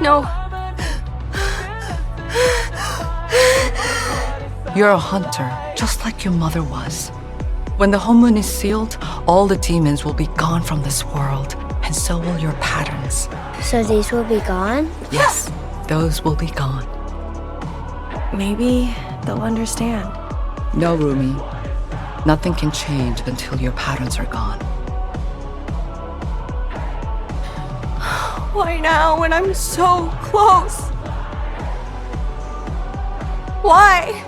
No. You're a hunter, just like your mother was. When the home moon is sealed, all the demons will be gone from this world, and so will your patterns. So these will be gone? Yes, those will be gone. Maybe they'll understand. No, Rumi. Nothing can change until your patterns are gone. Why now when I'm so close? Why?